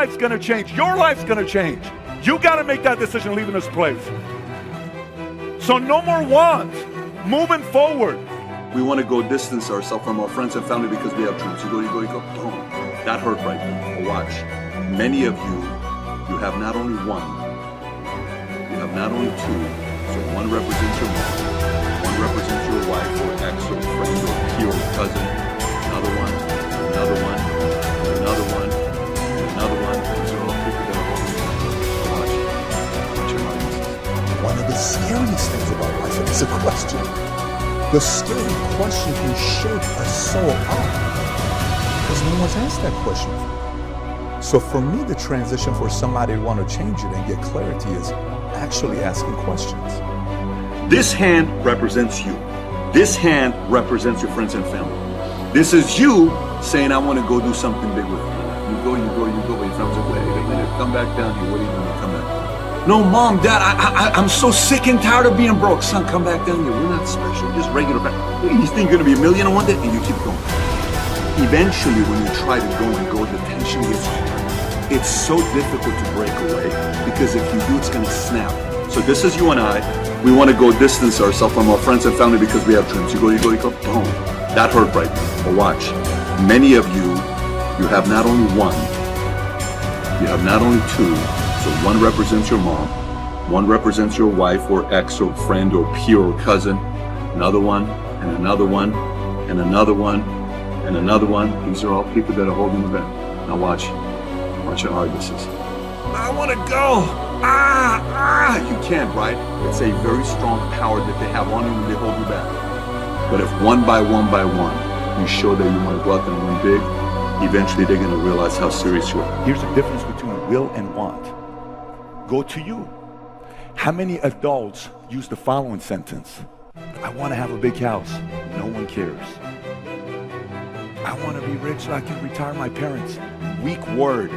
life's gonna change. Your life's gonna change. You gotta make that decision leaving this place. So no more want. Moving forward. We want to go distance ourselves from our friends and family because we have dreams. You go, boom. That hurt right there. But watch. Many of you, you have not only one, you have not only two. So one represents your mom, one represents your wife or ex or friend or peer or cousin. Another one, another one, another one, another one. These are all people that are holding you. So watch. Watch your heart. One of the scariest things about life is a question. The scary question can shake a soul up because no one's asked that question. So for me, the transition for somebody to want to change it and get clarity is actually asking questions. This hand represents you. This hand represents your friends and family. This is you saying, I want to go do something big with you. You go, but your friends are like, wait a minute, come back down here. What are you doing? Come back. No, Mom, Dad, I'm so sick and tired of being broke. Son, come back down here. We're not special, just regular. You think you're going to be a millionaire one day? And you keep going. Eventually, when you try to go, the tension gets hard. It's so difficult to break away because if you do, it's going to snap. So this is you and I. We want to go distance ourselves from our friends and family because we have dreams. You go, boom. That hurt right there. But watch. Many of you, you have not only one, you have not only two. So one represents your mom, one represents your wife or ex or friend or peer or cousin, another one, and another one, and another one, and another one. These are all people that are holding you back. Now watch how hard this is. I want to go. You can't, right? It's a very strong power that they have on you when they hold you back. But if one by one, you show that you want to go out there and win big, eventually they're going to realize how serious you are. Here's the difference between will and want. Go to you. How many adults use the following sentence? I want to have a big house. No one cares. I want to be rich so I can retire my parents. Weak word.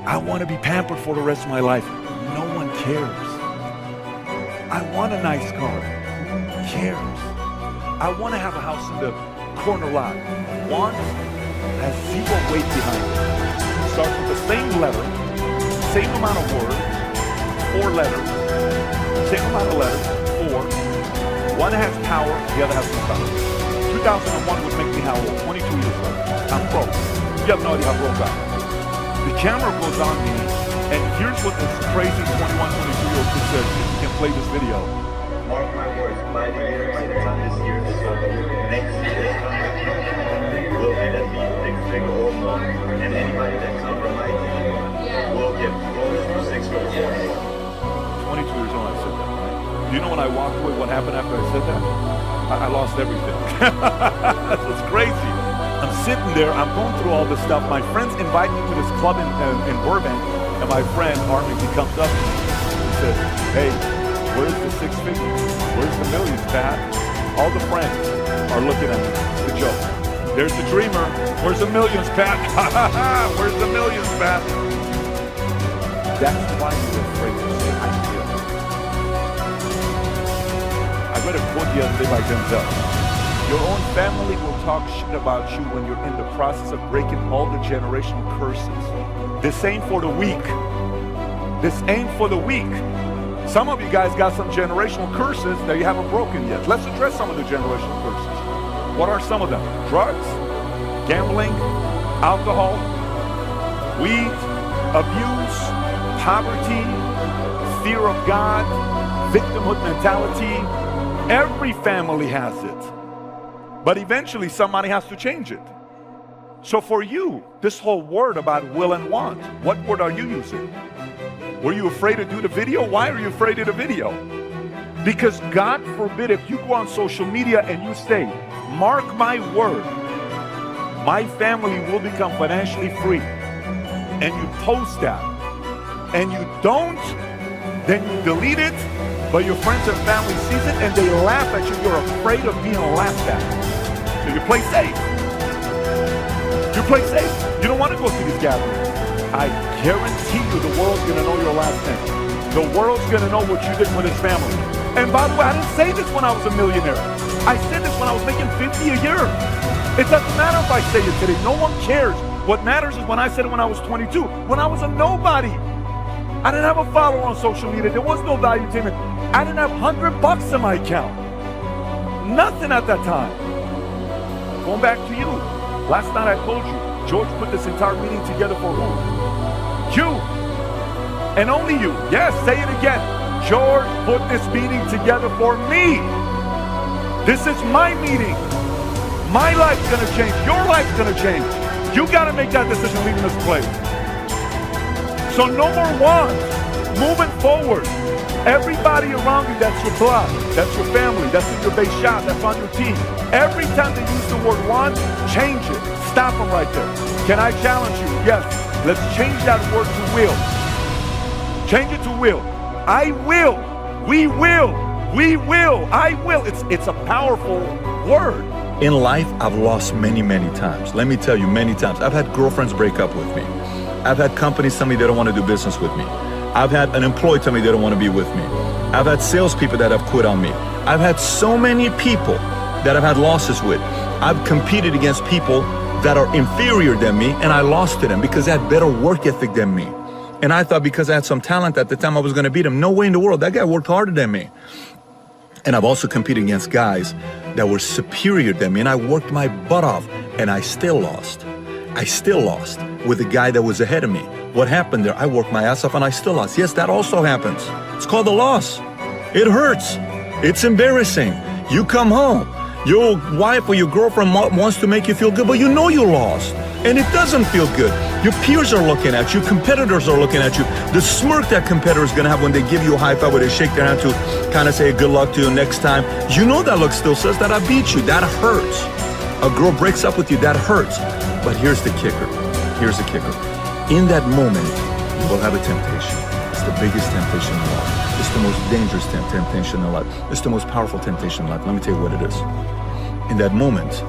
I want to be pampered for the rest of my life. No one cares. I want a nice car. Who cares? I want to have a house in the corner lot. Want has zero weight behind it. Starts with the same letter, same amount of words, 4 letters, same amount of letters, 4. One has power, the other has no power. 2001 would make me how old? 22 years old. I'm broke. You have no idea how broke I am. The camera goes on me, and here's what this crazy 21, 22-year-old kid says, if you can play this video. Mark my words, by the year, by the time this year is over, next year is coming, we'll end up being big also, and anybody that comes from my team will get bonus for 6 for 4. 22 years old, I said that, right? Do you know when I walked away, what happened after I said that? I lost everything. That's what's crazy. I'm sitting there, I'm going through all this stuff. My friends invite me to this club in Burbank, and my friend, Harvey, he comes up to me. He says, hey, where's the 6 figures? Where's the millions, Pat? All the friends are looking at me. It's a joke. There's the dreamer. Where's the millions, Pat? Where's the millions, Pat? That's why you're afraid to say, I feel. I read a quote the other day by Denzel. Your own family will talk shit about you when you're in the process of breaking all the generational curses. This ain't for the weak. This ain't for the weak. Some of you guys got some generational curses that you haven't broken yet. Let's address some of the generational curses. What are some of them? Drugs, gambling, alcohol, weed, abuse, poverty, fear of God, victimhood mentality. Every family has it. But eventually somebody has to change it. So for you, this whole word about will and want, what word are you using? Were you afraid to do the video? Why are you afraid of the video? Because God forbid if you go on social media and you say, mark my word, my family will become financially free, and you post that, and you don't, then you delete it, but your friends and family sees it and they laugh at you. You're afraid of being laughed at. So you play safe. You play safe. You don't want to go to these gatherings. I guarantee you the world's going to know your last name. The world's going to know what you did with his family. And by the way, I didn't say this when I was a millionaire. I said this when I was making $50 a year. It doesn't matter if I say it today. No one cares. What matters is when I said it when I was 22, when I was a nobody. I didn't have a follower on social media. There was no value to me. I didn't have $100 in my account. Nothing at that time. Going back to you. Last night I told you, George put this entire meeting together for who? You. And only you. Yes, say it again. George put this meeting together for me. This is my meeting. My life's gonna change. Your life's gonna change. You gotta make that decision leaving this place. So number one, moving forward, everybody around you that's your blood, that's your family, that's in your base shop, that's on your team. Every time they use the word want, change it. Stop them right there. Can I challenge you? Yes. Let's change that word to will. Change it to will. I will. We will. We will. I will. It's a powerful word. In life, I've lost many, many times. Let me tell you, many times. I've had girlfriends break up with me. I've had companies tell me they don't want to do business with me. I've had an employee tell me they don't want to be with me. I've had salespeople that have quit on me. I've had so many people that I've had losses with. I've competed against people that are inferior than me, and I lost to them because they had better work ethic than me. And I thought because I had some talent at the time I was going to beat him. No way in the world. That guy worked harder than me. And I've also competed against guys that were superior than me, and I worked my butt off, and I still lost. I still lost with the guy that was ahead of me. What happened there? I worked my ass off and I still lost. Yes, that also happens. It's called a loss. It hurts. It's embarrassing. You come home, your wife or your girlfriend wants to make you feel good, but you know you lost. And it doesn't feel good. Your peers are looking at you, competitors are looking at you. The smirk that competitor is gonna have when they give you a high five, where they shake their hand to kind of say good luck to you next time. You know that look still says that I beat you. That hurts. A girl breaks up with you, that hurts. But here's the kicker. Here's the kicker. In that moment, you will have a temptation. It's the biggest temptation in life. It's the most dangerous temptation in life. It's the most powerful temptation in life. Let me tell you what it is. In that moment,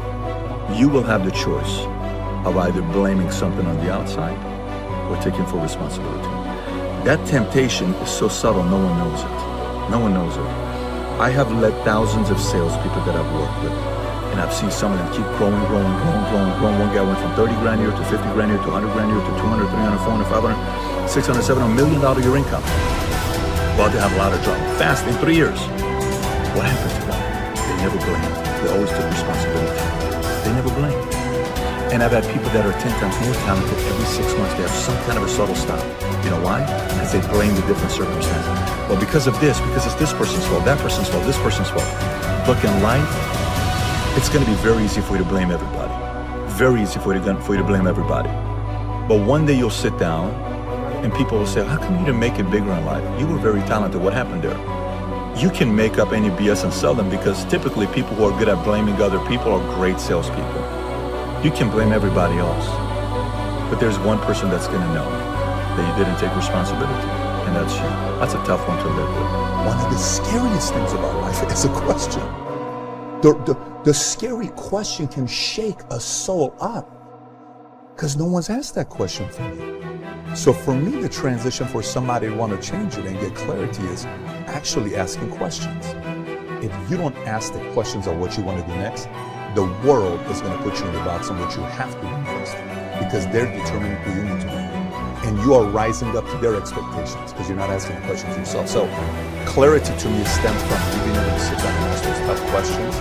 you will have the choice of either blaming something on the outside or taking full responsibility. That temptation is so subtle, no one knows it. No one knows it. I have led thousands of salespeople that I've worked with, and I've seen some of them keep growing. One guy went from 30 grand a year to 50 grand a year to 100 grand a year to 200, 300, 400, 500, 600, 700, $1 million a year income. Well, they have a lot of trouble. Fast, in 3 years. What happened to them? They never blamed. They always took responsibility. They never blamed. And I've had people that are 10 times more talented. Every 6 months, they have some kind of a subtle stop. You know why? Because they blame the different circumstances. Well, because of this, because it's this person's fault, that person's fault, this person's fault. Look, in life, it's going to be very easy for you to blame everybody. Very easy for you to blame everybody. But one day you'll sit down and people will say, how come you didn't make it bigger in life? You were very talented. What happened there? You can make up any BS and sell them, because typically people who are good at blaming other people are great salespeople. You can blame everybody else, but there's one person that's going to know that you didn't take responsibility, and that's you. That's a tough one to live with. One of the scariest things about life is a question. The scary question can shake a soul up because no one's asked that question for me. So for me, the transition for somebody to want to change it and get clarity is actually asking questions. If you don't ask the questions of what you want to do next, the world is going to put you in the box on what you have to do next, because they're determining who you need to be. And you are rising up to their expectations because you're not asking the questions yourself. So clarity to me stems from you being able to sit down and ask those tough questions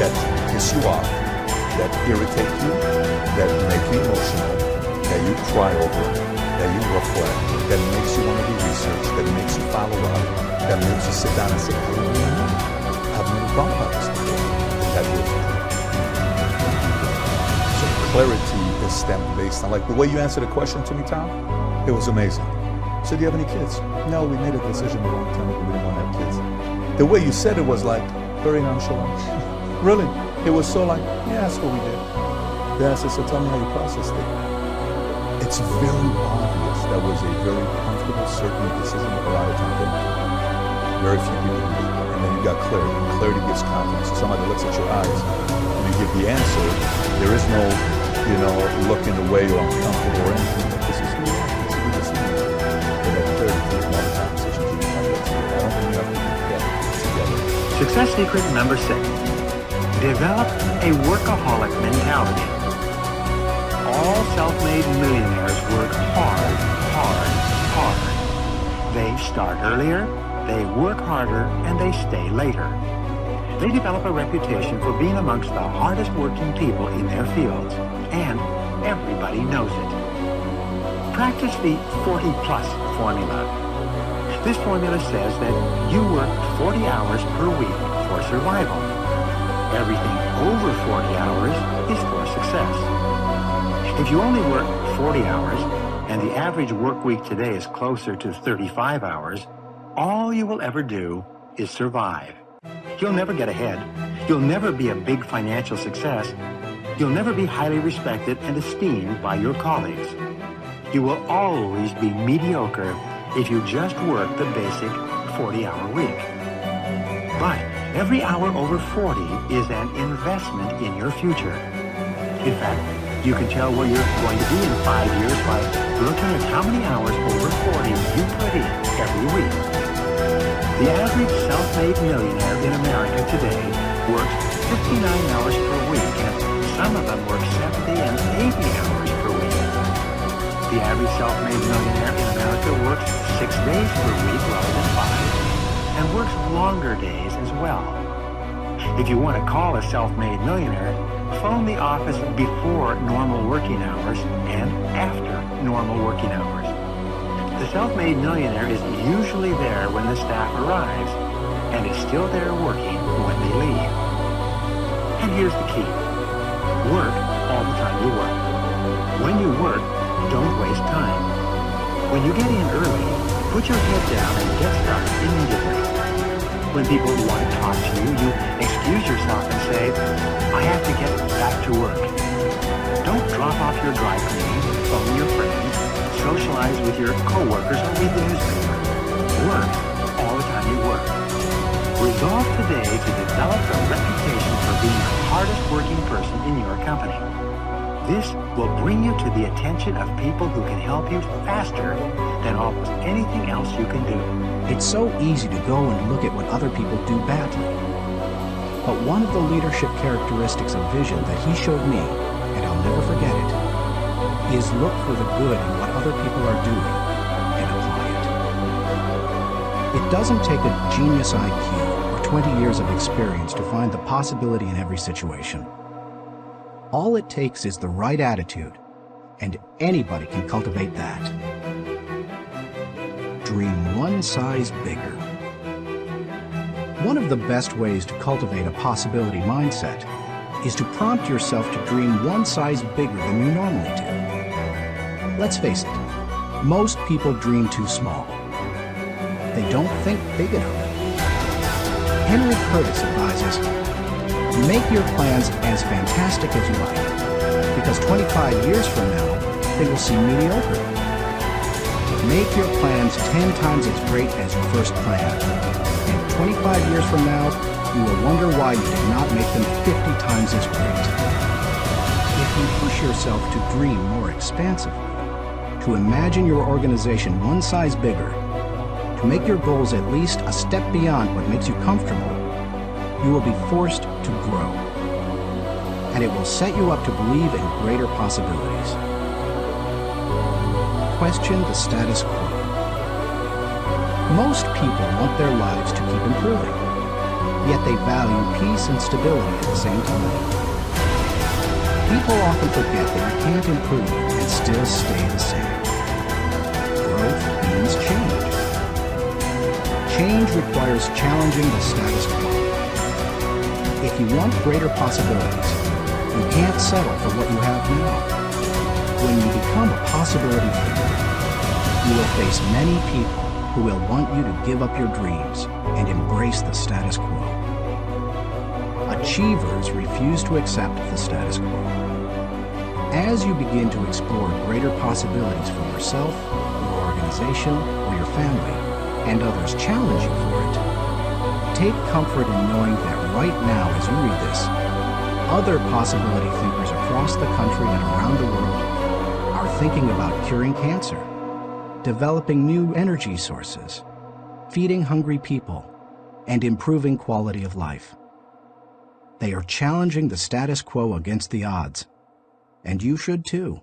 that piss you off, that irritate you, that make you emotional, that you cry over, that you reflect, that makes you want to do research, that makes you follow up, that makes you sit down and say, I don't really know. I haven't really thought about this before. And that will be. So clarity is stemmed based on, like the way you answered the question to me, Tom, it was amazing. So do you have any kids? No, we made a decision a long time ago, we didn't want to have kids. The way you said it was like very nonchalant. Really, it was so like, yeah, that's what we did. Then I said, so tell me how you processed it. It's very obvious that was a very comfortable, certain decision that a lot of time didn't do. Very few people do. And then you got clarity. And clarity gives confidence. So somebody looks at your eyes and you give the answer. There is no, looking away or uncomfortable or anything. This is who you are. This is who this is. And that clarity takes a lot of time decisions to be complex. I don't think you have to get together. Success secret number 6. Develop a workaholic mentality. All self-made millionaires work hard, hard, hard. They start earlier, they work harder, and they stay later. They develop a reputation for being amongst the hardest working people in their fields, and everybody knows it. Practice the 40-plus formula. This formula says that you work 40 hours per week for survival. Everything over 40 hours is for success. If you only work 40 hours, and the average work week today is closer to 35 hours, all you will ever do is survive. You'll never get ahead. You'll never be a big financial success. You'll never be highly respected and esteemed by your colleagues. You will always be mediocre if you just work the basic 40-hour week. But every hour over 40 is an investment in your future. In fact, you can tell where you're going to be in 5 years by looking at how many hours over 40 you put in every week. The average self-made millionaire in America today works 59 hours per week, and some of them work 70 and 80 hours per week. The average self-made millionaire in America works 6 days per week rather than 5, and works longer days as well. If you want to call a self-made millionaire, phone the office before normal working hours and after normal working hours. The self-made millionaire is usually there when the staff arrives and is still there working when they leave. And here's the key. Work all the time you work. When you work, don't waste time. When you get in early, put your head down and get started immediately. When people want to talk to you, you excuse yourself and say, I have to get back to work. Don't drop off your dry cleaning, phone your friends, socialize with your coworkers, or read the newspaper. Work all the time you work. Resolve today to develop a reputation for being the hardest working person in your company. This will bring you to the attention of people who can help you faster than almost anything else you can do. It's so easy to go and look at what other people do badly. But one of the leadership characteristics of vision that he showed me, and I'll never forget it, is look for the good in what other people are doing and apply it. It doesn't take a genius IQ or 20 years of experience to find the possibility in every situation. All it takes is the right attitude, and anybody can cultivate that. Dream one size bigger. One of the best ways to cultivate a possibility mindset is to prompt yourself to dream one size bigger than you normally do. Let's face it, most people dream too small. They don't think big enough. Henry Curtis advises, make your plans as fantastic as you like, because 25 years from now, they will seem mediocre. Make your plans 10 times as great as your first plan, and 25 years from now, you will wonder why you did not make them 50 times as great. If you push yourself to dream more expansively, to imagine your organization one size bigger, to make your goals at least a step beyond what makes you comfortable, you will be forced to grow. And it will set you up to believe in greater possibilities. Question the status quo. Most people want their lives to keep improving, yet they value peace and stability at the same time. People often forget that you can't improve and still stay the same. Growth means change. Change requires challenging the status quo. If you want greater possibilities, you can't settle for what you have now. When you become a possibility thinker, you will face many people who will want you to give up your dreams and embrace the status quo. Achievers refuse to accept the status quo. As you begin to explore greater possibilities for yourself, your organization, or your family, and others challenge you for it, take comfort in knowing that right now as you read this, other possibility thinkers across the country and around the world are thinking about curing cancer, developing new energy sources, feeding hungry people, and improving quality of life. They are challenging the status quo against the odds, and you should too.